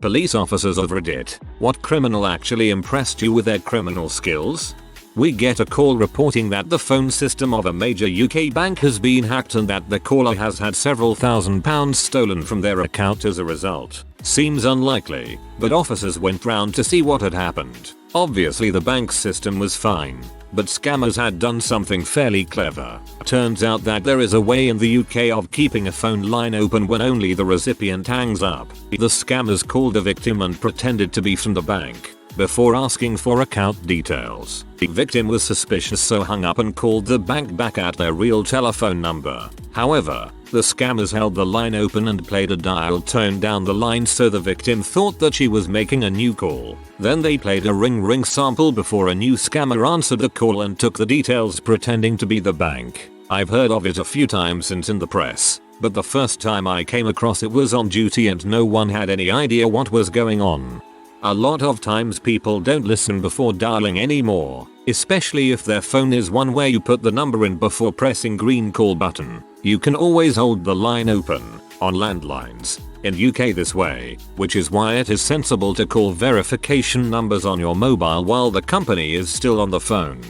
Police officers of Reddit, what criminal actually impressed you with their criminal skills? We get a call reporting that the phone system of a major UK bank has been hacked and that the caller has had several £1,000s stolen from their account as a result. Seems unlikely, but officers went round to see what had happened. Obviously the bank's system was fine, but scammers had done something fairly clever. Turns out that there is a way in the UK of keeping a phone line open when only the recipient hangs up. The scammers called the victim and pretended to be from the bank before asking for account details. The victim was suspicious, so hung up and called the bank back at their real telephone number. However, the scammers held the line open and played a dial tone down the line, so the victim thought that she was making a new call. Then they played a ring sample before a new scammer answered the call and took the details, pretending to be the bank. I've heard of it a few times since in the press, but the first time I came across it was on duty and no one had any idea what was going on. A lot of times people don't listen before dialing anymore, especially if their phone is one where you put the number in before pressing green call button. You can always hold the line open on landlines in UK this way, which is why it is sensible to call verification numbers on your mobile while the company is still on the phone.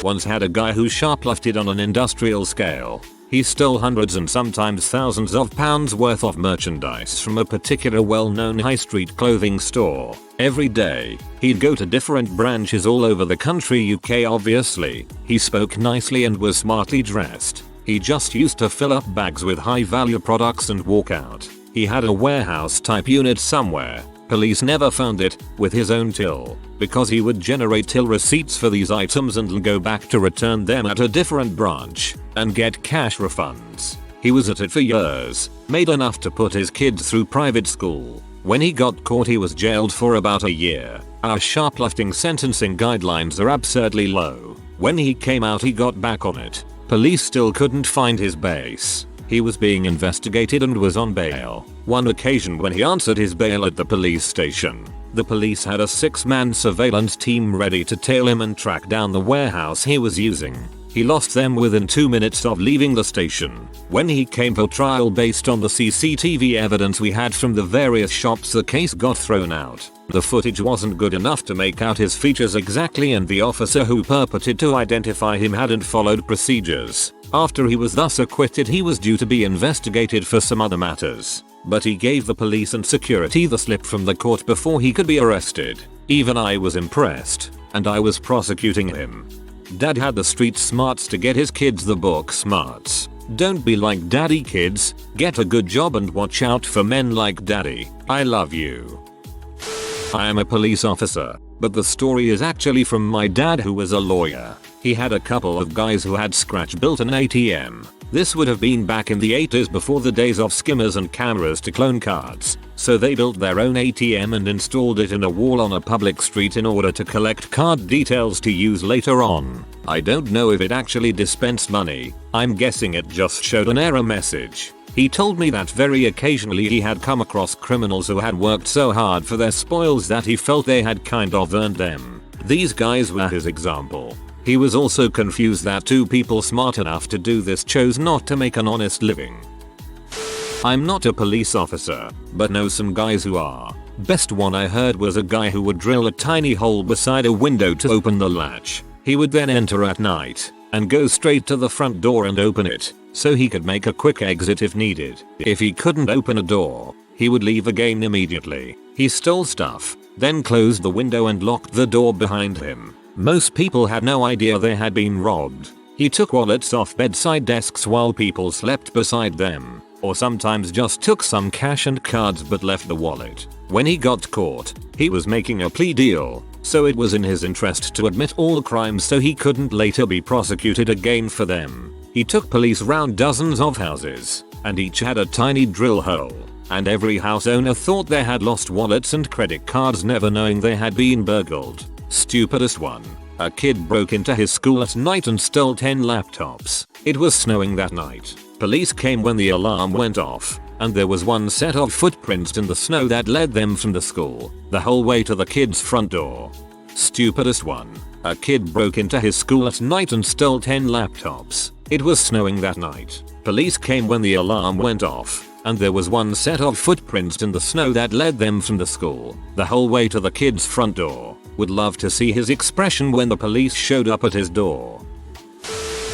Once had a guy who shoplifted on an industrial scale. He stole hundreds and sometimes thousands of pounds worth of merchandise from a particular well-known high street clothing store. Every day, he'd go to different branches all over the country, UK obviously. He spoke nicely and was smartly dressed. He just used to fill up bags with high-value products and walk out. He had a warehouse type unit somewhere. Police never found it, with his own till, because he would generate till receipts for these items and go back to return them at a different branch and get cash refunds. He was at it for years, made enough to put his kids through private school. When he got caught, he was jailed for about a year. Our shoplifting sentencing guidelines are absurdly low. When he came out, he got back on it. Police still couldn't find his base. He was being investigated and was on bail. One occasion when he answered his bail at the police station, the police had a 6-man surveillance team ready to tail him and track down the warehouse he was using. He lost them within 2 minutes of leaving the station. When he came for trial based on the CCTV evidence we had from the various shops, the case got thrown out. The footage wasn't good enough to make out his features exactly, and the officer who purported to identify him hadn't followed procedures. After he was thus acquitted, he was due to be investigated for some other matters, but he gave the police and security the slip from the court before he could be arrested. Even I was impressed, and I was prosecuting him. Dad had the street smarts to get his kids the book smarts. Don't be like daddy, kids. Get a good job and watch out for men like daddy. I love you. I am a police officer, but the story is actually from my dad, who was a lawyer. He had a couple of guys who had scratch built an ATM. This would have been back in the 80s, before the days of skimmers and cameras to clone cards. So they built their own ATM and installed it in a wall on a public street in order to collect card details to use later on. I don't know if it actually dispensed money. I'm guessing it just showed an error message. He told me that very occasionally he had come across criminals who had worked so hard for their spoils that he felt they had kind of earned them. These guys were his example. He was also confused that 2 people smart enough to do this chose not to make an honest living. I'm not a police officer, but know some guys who are. Best one I heard was a guy who would drill a tiny hole beside a window to open the latch. He would then enter at night and go straight to the front door and open it, so he could make a quick exit if needed. If he couldn't open a door, he would leave again immediately. He stole stuff, then closed the window and locked the door behind him. Most people had no idea they had been robbed. He took wallets off bedside desks while people slept beside them, or sometimes just took some cash and cards but left the wallet. When he got caught, he was making a plea deal, so it was in his interest to admit all crimes so he couldn't later be prosecuted again for them. He took police round dozens of houses, and each had a tiny drill hole, and every house owner thought they had lost wallets and credit cards, never knowing they had been burgled. Stupidest one. A kid broke into his school at night and stole 10 laptops. It was snowing that night. Police came when the alarm went off, and there was one set of footprints in the snow that led them from the school the whole way to the kid's front door. Stupidest one. A kid broke into his school at night and stole 10 laptops. It was snowing that night. Police came when the alarm went off, and there was one set of footprints in the snow that led them from the school the whole way to the kid's front door. Would love to see his expression when the police showed up at his door.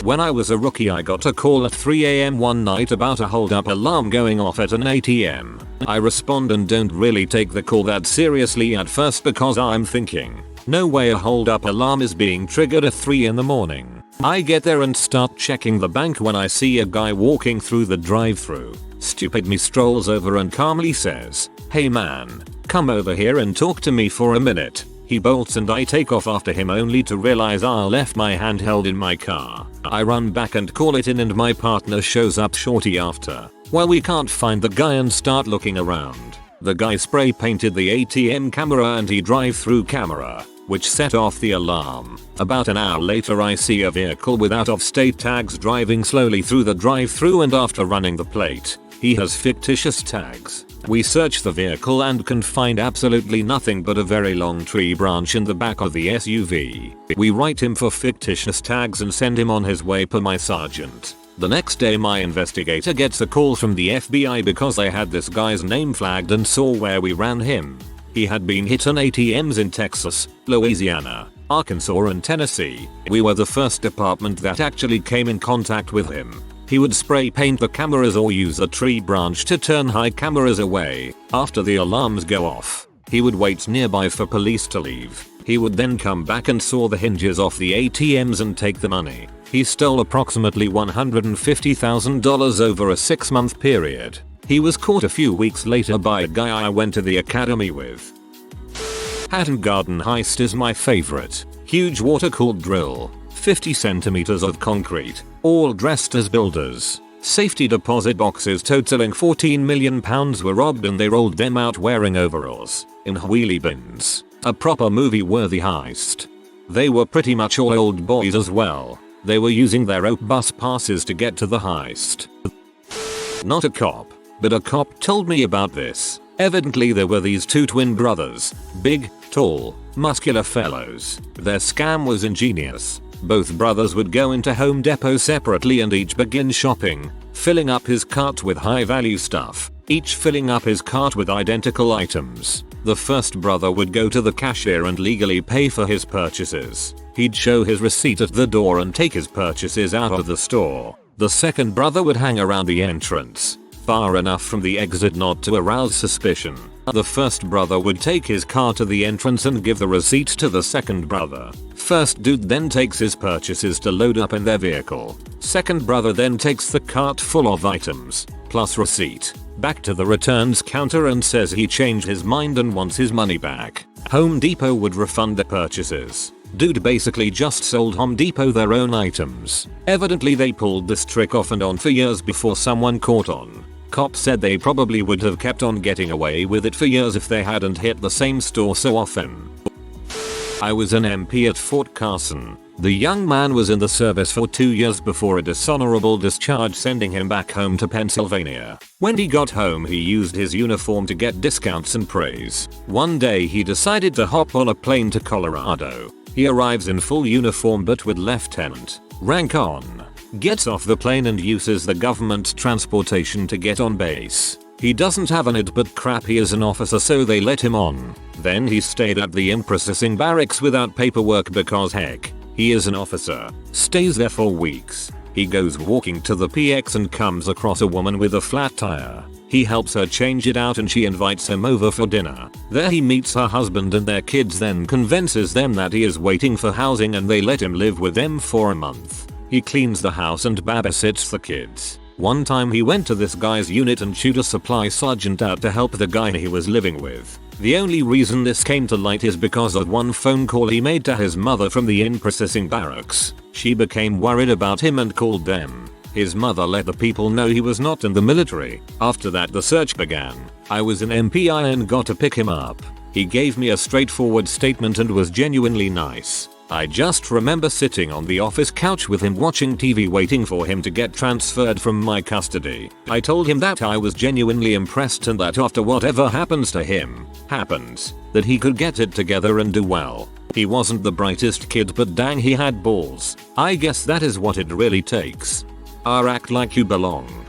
When I was a rookie, I got a call at 3 AM one night about a hold-up alarm going off at an ATM. I respond and don't really take the call that seriously at first because I'm thinking, no way a hold-up alarm is being triggered at 3 in the morning. I get there and start checking the bank when I see a guy walking through the drive-thru. Stupid me strolls over and calmly says, "Hey man, come over here and talk to me for a minute." He bolts and I take off after him only to realize I left my handheld in my car. I run back and call it in and my partner shows up shortly after. Well, we can't find the guy and start looking around. The guy spray painted the ATM camera and he drive-through camera, which set off the alarm. About an hour later I see a vehicle with out-of-state tags driving slowly through the drive-through, and after running the plate, he has fictitious tags. We search the vehicle and can find absolutely nothing but a very long tree branch in the back of the SUV. We write him for fictitious tags and send him on his way per my sergeant. The next day my investigator gets a call from the FBI because they had this guy's name flagged and saw where we ran him. He had been hit on ATMs in Texas, Louisiana, Arkansas and Tennessee. We were the first department that actually came in contact with him. He would spray paint the cameras or use a tree branch to turn high cameras away. After the alarms go off, he would wait nearby for police to leave. He would then come back and saw the hinges off the ATMs and take the money. He stole approximately $150,000 over a 6-month period. He was caught a few weeks later by a guy I went to the academy with. Hatton Garden heist is my favorite. Huge water-cooled drill, 50 centimeters of concrete, all dressed as builders. Safety deposit boxes totaling £14 million were robbed and they rolled them out wearing overalls, in wheelie bins. A proper movie-worthy heist. They were pretty much all old boys as well. They were using their OP bus passes to get to the heist. Not a cop, but a cop told me about this. Evidently there were these two twin brothers, big, tall, muscular fellows. Their scam was ingenious. Both brothers would go into Home Depot separately and each begin shopping, filling up his cart with high-value stuff, each filling up his cart with identical items. The first brother would go to the cashier and legally pay for his purchases. He'd show his receipt at the door and take his purchases out of the store. The second brother would hang around the entrance, far enough from the exit not to arouse suspicion. The first brother would take his car to the entrance and give the receipt to the second brother. First dude then takes his purchases to load up in their vehicle. Second brother then takes the cart full of items, plus receipt, back to the returns counter and says he changed his mind and wants his money back. Home Depot would refund the purchases. Dude basically just sold Home Depot their own items. Evidently they pulled this trick off and on for years before someone caught on. Cops said they probably would have kept on getting away with it for years if they hadn't hit the same store so often. I was an MP at Fort Carson. The young man was in the service for 2 years before a dishonorable discharge sending him back home to Pennsylvania. When he got home he used his uniform to get discounts and praise. One day he decided to hop on a plane to Colorado. He arrives in full uniform but with lieutenant rank on. Gets off the plane and uses the government transportation to get on base. He doesn't have an ID but crap, he is an officer so they let him on. Then he stayed at the processing barracks without paperwork because heck, he is an officer. Stays there for weeks. He goes walking to the PX and comes across a woman with a flat tire. He helps her change it out and she invites him over for dinner. There he meets her husband and their kids, then convinces them that he is waiting for housing and they let him live with them for a month. He cleans the house and babysits the kids. One time he went to this guy's unit and chewed a supply sergeant out to help the guy he was living with. The only reason this came to light is because of one phone call he made to his mother from the processing barracks. She became worried about him and called them. His mother let the people know he was not in the military. After that the search began. I was an MPI and got to pick him up. He gave me a straightforward statement and was genuinely nice. I just remember sitting on the office couch with him watching TV waiting for him to get transferred from my custody. I told him that I was genuinely impressed and that after whatever happens to him, happens, that he could get it together and do well. He wasn't the brightest kid but dang he had balls. I guess that is what it really takes. Act like you belong.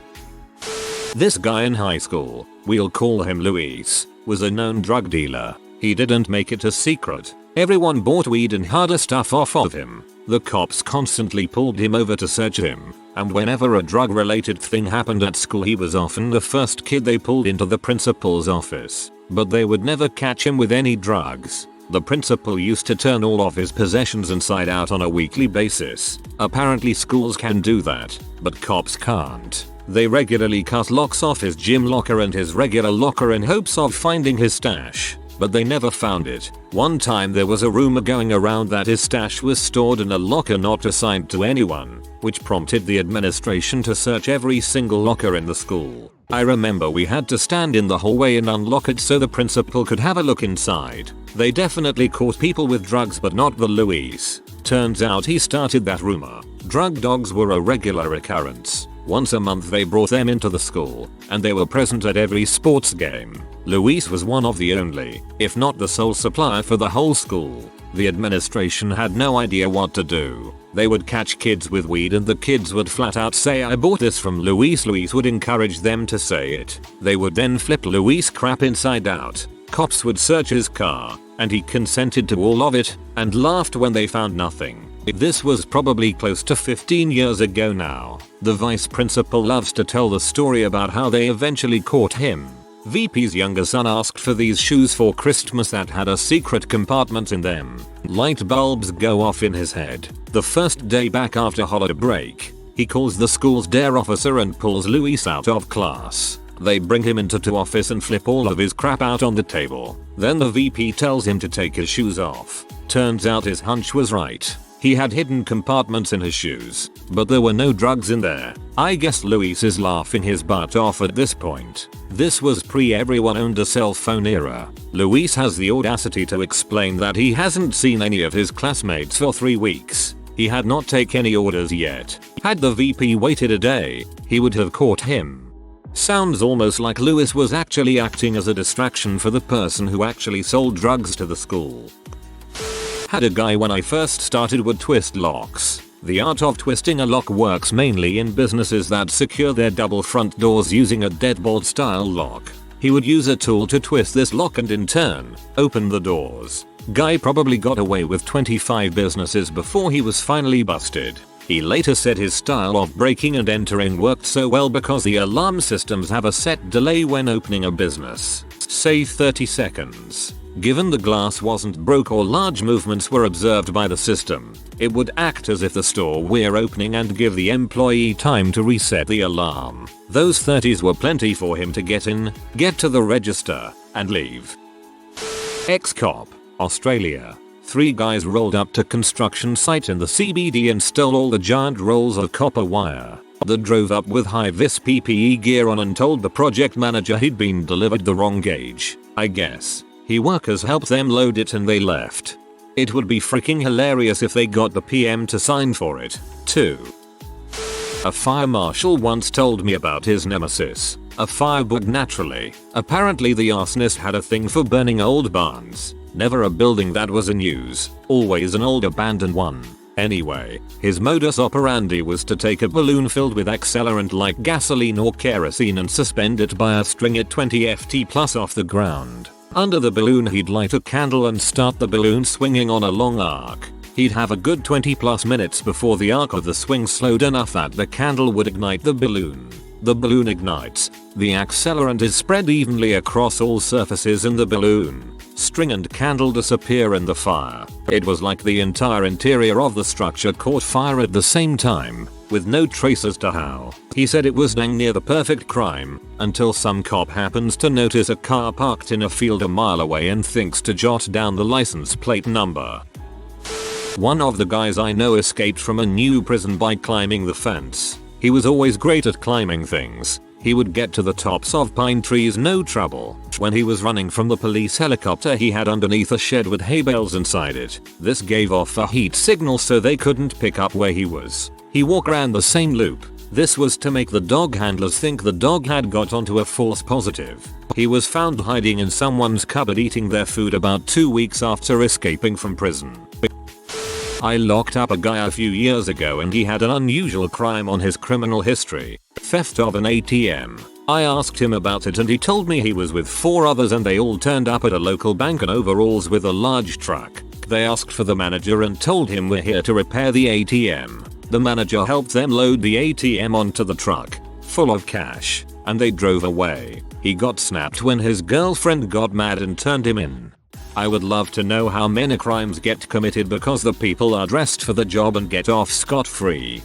This guy in high school, we'll call him Luis, was a known drug dealer. He didn't make it a secret. Everyone bought weed and harder stuff off of him. The cops constantly pulled him over to search him, and whenever a drug related thing happened at school he was often the first kid they pulled into the principal's office. But they would never catch him with any drugs. The principal used to turn all of his possessions inside out on a weekly basis. Apparently schools can do that, but cops can't. They regularly cut locks off his gym locker and his regular locker in hopes of finding his stash, but they never found it. One time there was a rumor going around that his stash was stored in a locker not assigned to anyone, which prompted the administration to search every single locker in the school. I remember we had to stand in the hallway and unlock it so the principal could have a look inside. They definitely caught people with drugs but not the Luis. Turns out he started that rumor. Drug dogs were a regular occurrence. Once a month they brought them into the school, and they were present at every sports game. Luis was one of the only, if not the sole supplier for the whole school. The administration had no idea what to do. They would catch kids with weed and the kids would flat out say I bought this from Luis. Luis would encourage them to say it. They would then flip Luis crap inside out. Cops would search his car, and he consented to all of it, and laughed when they found nothing. This was probably close to 15 years ago now. The vice principal loves to tell the story about how they eventually caught him. VP's younger son asked for these shoes for Christmas that had a secret compartment in them. Light bulbs go off in his head. The first day back after holiday break, he calls the school's dare officer and pulls Luis out of class. They bring him into the office and flip all of his crap out on the table. Then the VP tells him to take his shoes off. Turns out his hunch was right. He had hidden compartments in his shoes, but there were no drugs in there. I guess Luis is laughing his butt off at this point. This was pre-everyone owned a cell phone era. Luis has the audacity to explain that he hasn't seen any of his classmates for 3 weeks. He had not taken any orders yet. Had the VP waited a day, he would have caught him. Sounds almost like Luis was actually acting as a distraction for the person who actually sold drugs to the school. Had a guy when I first started would twist locks. The art of twisting a lock works mainly in businesses that secure their double front doors using a deadbolt style lock. He would use a tool to twist this lock and in turn, open the doors. Guy probably got away with 25 businesses before he was finally busted. He later said his style of breaking and entering worked so well because the alarm systems have a set delay when opening a business, say 30 seconds. Given the glass wasn't broke or large movements were observed by the system, it would act as if the store were opening and give the employee time to reset the alarm. Those 30s were plenty for him to get in, get to the register, and leave. ExCop Australia. 3 guys rolled up to construction site in the CBD and stole all the giant rolls of copper wire. They drove up with high-vis PPE gear on and told the project manager he'd been delivered the wrong gauge. I guess. Workers helped them load it and they left. It would be freaking hilarious if they got the PM to sign for it, too. A fire marshal once told me about his nemesis, a firebug naturally. Apparently the arsonist had a thing for burning old barns. Never a building that was in use, always an old abandoned one. Anyway, his modus operandi was to take a balloon filled with accelerant like gasoline or kerosene and suspend it by a string at 20 ft plus off the ground. Under the balloon he'd light a candle and start the balloon swinging on a long arc. He'd have a good 20 plus minutes before the arc of the swing slowed enough that the candle would ignite the balloon. The balloon ignites. The accelerant is spread evenly across all surfaces in the balloon. String and candle disappear in the fire. It was like the entire interior of the structure caught fire at the same time, with no trace as to how. He said it was dang near the perfect crime, until some cop happens to notice a car parked in a field a mile away and thinks to jot down the license plate number. One of the guys I know escaped from a new prison by climbing the fence. He was always great at climbing things. He would get to the tops of pine trees no trouble. When he was running from the police helicopter he had underneath a shed with hay bales inside it. This gave off a heat signal so they couldn't pick up where he was. He walked around the same loop. This was to make the dog handlers think the dog had got onto a false positive. He was found hiding in someone's cupboard eating their food about 2 weeks after escaping from prison. I locked up a guy a few years ago and he had an unusual crime on his criminal history. Theft of an ATM. I asked him about it and he told me he was with 4 others and they all turned up at a local bank in overalls with a large truck. They asked for the manager and told him we're here to repair the ATM. The manager helped them load the ATM onto the truck, full of cash, and they drove away. He got snapped when his girlfriend got mad and turned him in. I would love to know how many crimes get committed because the people are dressed for the job and get off scot-free.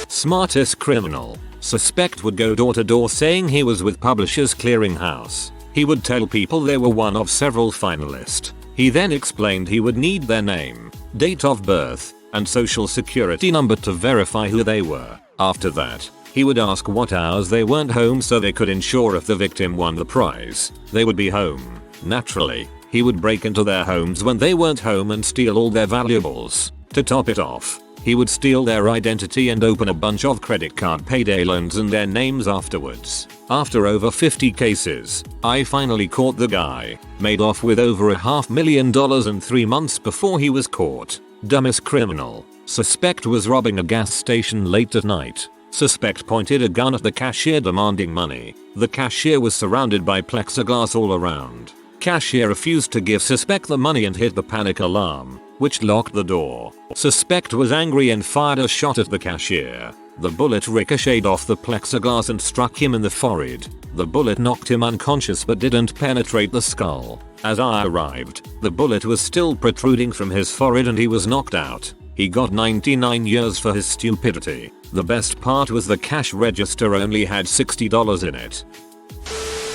Smartest criminal. Suspect would go door to door saying he was with Publishers Clearinghouse. He would tell people they were one of several finalists. He then explained he would need their name, date of birth, and social security number to verify who they were. After that, he would ask what hours they weren't home so they could ensure if the victim won the prize, they would be home. Naturally, he would break into their homes when they weren't home and steal all their valuables. To top it off, he would steal their identity and open a bunch of credit card payday loans in their names afterwards. After over 50 cases, I finally caught the guy. Made off with over $500,000 in 3 months before he was caught. Dumbest criminal. Suspect was robbing a gas station late at night. Suspect pointed a gun at the cashier demanding money. The cashier was surrounded by plexiglass all around. Cashier refused to give suspect the money and hit the panic alarm, which locked the door. Suspect was angry and fired a shot at the cashier. The bullet ricocheted off the plexiglass and struck him in the forehead. The bullet knocked him unconscious but didn't penetrate the skull. As I arrived, the bullet was still protruding from his forehead and he was knocked out. He got 99 years for his stupidity. The best part was the cash register only had $60 in it.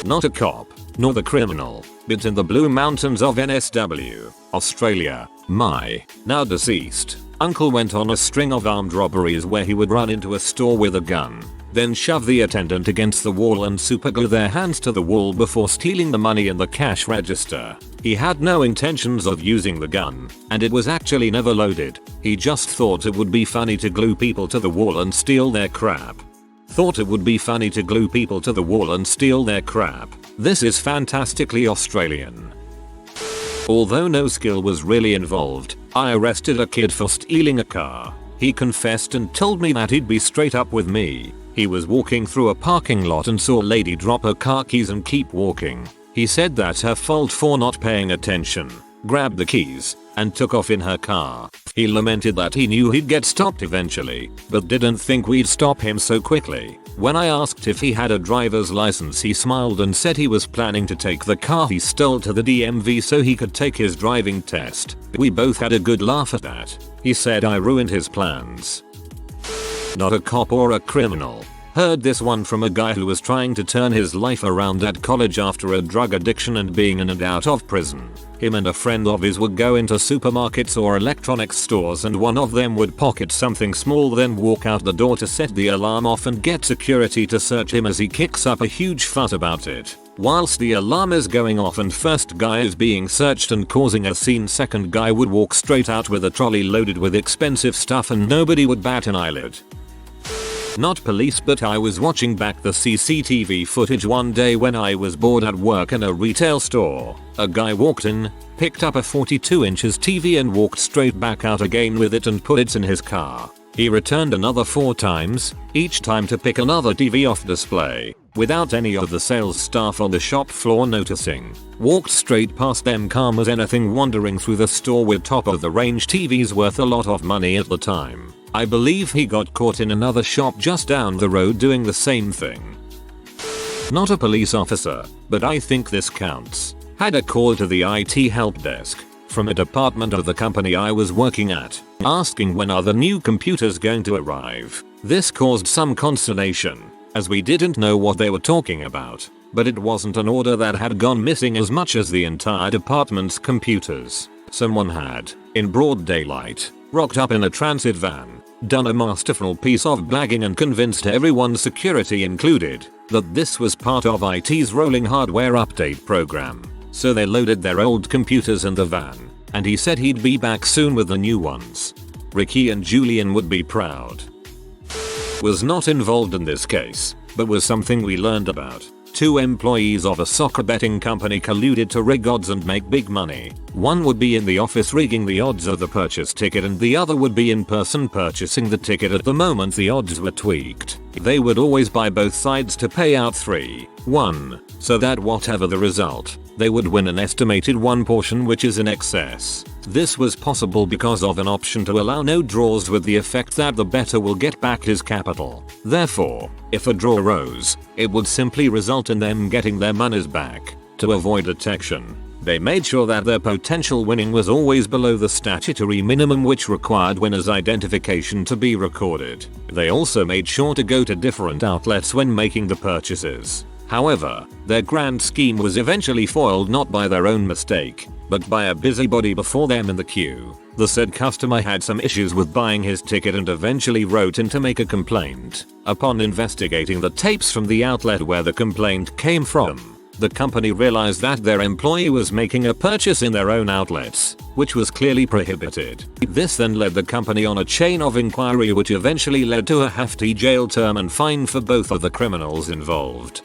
Not a cop, nor the criminal, but in the Blue Mountains of NSW, Australia, my, now deceased, uncle went on a string of armed robberies where he would run into a store with a gun, then shove the attendant against the wall and superglue their hands to the wall before stealing the money in the cash register. He had no intentions of using the gun, and it was actually never loaded. He just thought it would be funny to glue people to the wall and steal their crap. This is fantastically Australian. Although no skill was really involved, I arrested a kid for stealing a car. He confessed and told me that he'd be straight up with me. He was walking through a parking lot and saw a lady drop her car keys and keep walking. He said that's her fault for not paying attention, grabbed the keys, and took off in her car. He lamented that he knew he'd get stopped eventually, but didn't think we'd stop him so quickly. When I asked if he had a driver's license, he smiled and said he was planning to take the car he stole to the DMV so he could take his driving test. We both had a good laugh at that. He said I ruined his plans. Not a cop or a criminal. Heard this one from a guy who was trying to turn his life around at college after a drug addiction and being in and out of prison. Him and a friend of his would go into supermarkets or electronics stores and one of them would pocket something small, then walk out the door to set the alarm off and get security to search him as he kicks up a huge fuss about it. Whilst the alarm is going off and first guy is being searched and causing a scene, second guy would walk straight out with a trolley loaded with expensive stuff and nobody would bat an eyelid. Not police, but I was watching back the CCTV footage one day when I was bored at work in a retail store. A guy walked in, picked up a 42 inches TV and walked straight back out again with it and put it in his car. He returned another 4 times, each time to pick another TV off display, without any of the sales staff on the shop floor noticing. Walked straight past them calm as anything, wandering through the store with top of the range TVs worth a lot of money at the time. I believe he got caught in another shop just down the road doing the same thing. Not a police officer, but I think this counts. Had a call to the IT help desk from a department of the company I was working at, asking when are the new computers going to arrive. This caused some consternation, as we didn't know what they were talking about, but it wasn't an order that had gone missing as much as the entire department's computers. Someone had, in broad daylight, rocked up in a transit van, done a masterful piece of blagging and convinced everyone, security included, that this was part of IT's rolling hardware update program. So they loaded their old computers in the van, and he said he'd be back soon with the new ones. Ricky and Julian would be proud. Was not involved in this case, but was something we learned about. two employees of a soccer betting company colluded to rig odds and make big money. One would be in the office rigging the odds of the purchase ticket and the other would be in person purchasing the ticket at the moment the odds were tweaked. They would always buy both sides to pay out 3-1, so that whatever the result, they would win an estimated one portion which is in excess. This was possible because of an option to allow no draws with the effect that the bettor will get back his capital. Therefore, if a draw arose, it would simply result in them getting their monies back. To avoid detection, they made sure that their potential winning was always below the statutory minimum which required winner's identification to be recorded. They also made sure to go to different outlets when making the purchases. However, their grand scheme was eventually foiled not by their own mistake, but by a busybody before them in the queue. The said customer had some issues with buying his ticket and eventually wrote in to make a complaint. Upon investigating the tapes from the outlet where the complaint came from, the company realized that their employee was making a purchase in their own outlets, which was clearly prohibited. This then led the company on a chain of inquiry which eventually led to a hefty jail term and fine for both of the criminals involved.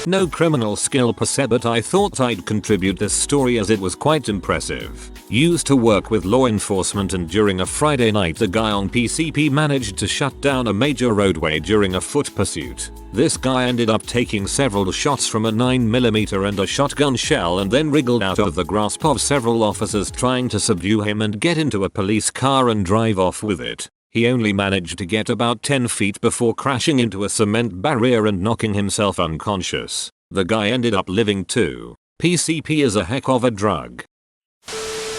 No criminal skill per se, but I thought I'd contribute this story as it was quite impressive. Used to work with law enforcement and during a Friday night the guy on PCP managed to shut down a major roadway during a foot pursuit. This guy ended up taking several shots from a 9mm and a shotgun shell and then wriggled out of the grasp of several officers trying to subdue him and get into a police car and drive off with it. He only managed to get about 10 feet before crashing into a cement barrier and knocking himself unconscious. The guy ended up living too. PCP is a heck of a drug.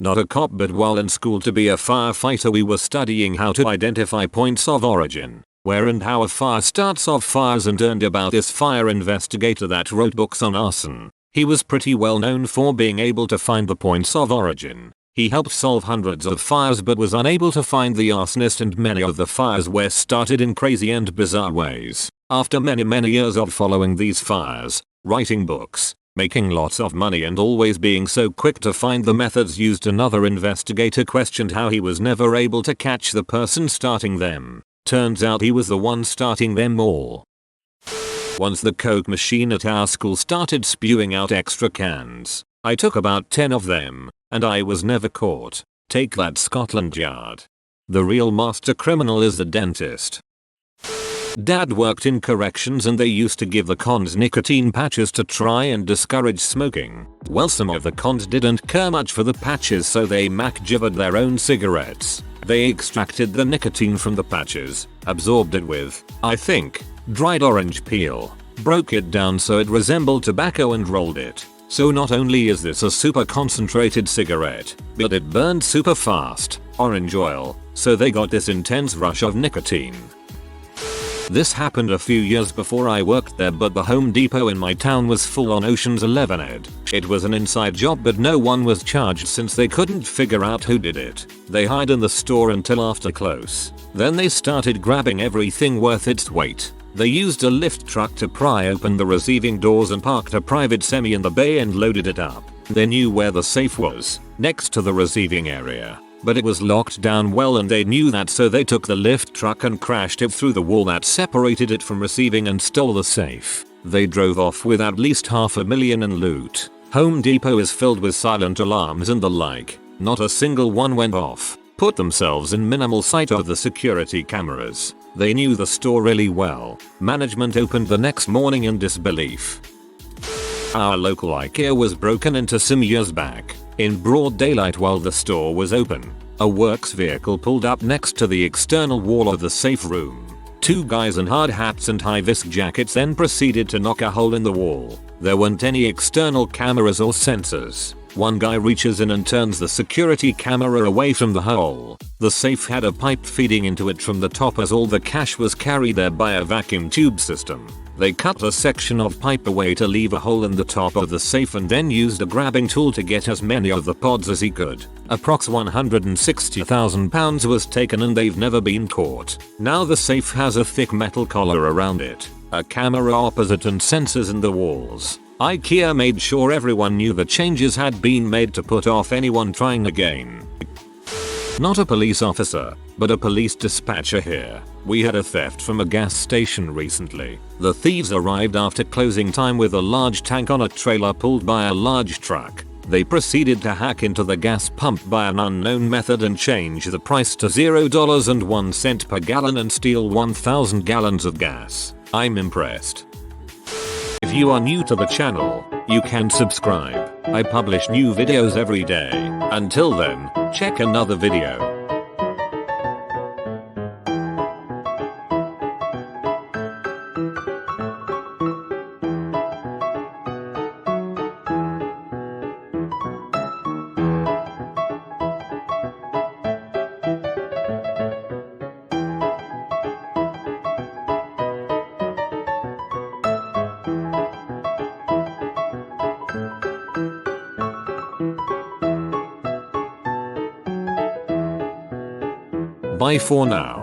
Not a cop, but while in school to be a firefighter we were studying how to identify points of origin, where and how a fire starts off fires, and learned about this fire investigator that wrote books on arson. He was pretty well known for being able to find the points of origin. He helped solve hundreds of fires but was unable to find the arsonist, and many of the fires were started in crazy and bizarre ways. After many years of following these fires, writing books, making lots of money and always being so quick to find the methods used, another investigator questioned how he was never able to catch the person starting them. Turns out he was the one starting them all. Once the Coke machine at our school started spewing out extra cans. I took about 10 of them, and I was never caught. Take that, Scotland Yard. The real master criminal is the dentist. Dad worked in corrections and they used to give the cons nicotine patches to try and discourage smoking. Well, some of the cons didn't care much for the patches, so they mac-jibbered their own cigarettes. They extracted the nicotine from the patches, absorbed it with, I think, dried orange peel, broke it down so it resembled tobacco and rolled it. So not only is this a super concentrated cigarette, but it burned super fast, orange oil, so they got this intense rush of nicotine. This happened a few years before I worked there, but the Home Depot in my town was full on Ocean's 11 ed. It was an inside job but no one was charged since they couldn't figure out who did it. They hid in the store until after close. Then they started grabbing everything worth its weight. They used a lift truck to pry open the receiving doors and parked a private semi in the bay and loaded it up. They knew where the safe was, next to the receiving area. But it was locked down well and they knew that, so they took the lift truck and crashed it through the wall that separated it from receiving and stole the safe. They drove off with at least $500,000 in loot. Home Depot is filled with silent alarms and the like. Not a single one went off. Put themselves in minimal sight of the security cameras. They knew the store really well. Management opened the next morning in disbelief. Our local IKEA was broken into some years back. In broad daylight while the store was open, a works vehicle pulled up next to the external wall of the safe room. Two guys in hard hats and high-vis jackets then proceeded to knock a hole in the wall. There weren't any external cameras or sensors. One guy reaches in and turns the security camera away from the hole. The safe had a pipe feeding into it from the top as all the cash was carried there by a vacuum tube system. They cut a section of pipe away to leave a hole in the top of the safe and then used a grabbing tool to get as many of the pods as he could. Approx £160,000 was taken and they've never been caught. Now the safe has a thick metal collar around it, a camera opposite and sensors in the walls. IKEA made sure everyone knew the changes had been made to put off anyone trying again. Not a police officer, but a police dispatcher here. We had a theft from a gas station recently. The thieves arrived after closing time with a large tank on a trailer pulled by a large truck. They proceeded to hack into the gas pump by an unknown method and change the price to $0.01 per gallon and steal 1,000 gallons of gas. I'm impressed. If you are new to the channel, you can subscribe. I publish new videos every day. Until then, check another video. Bye for now.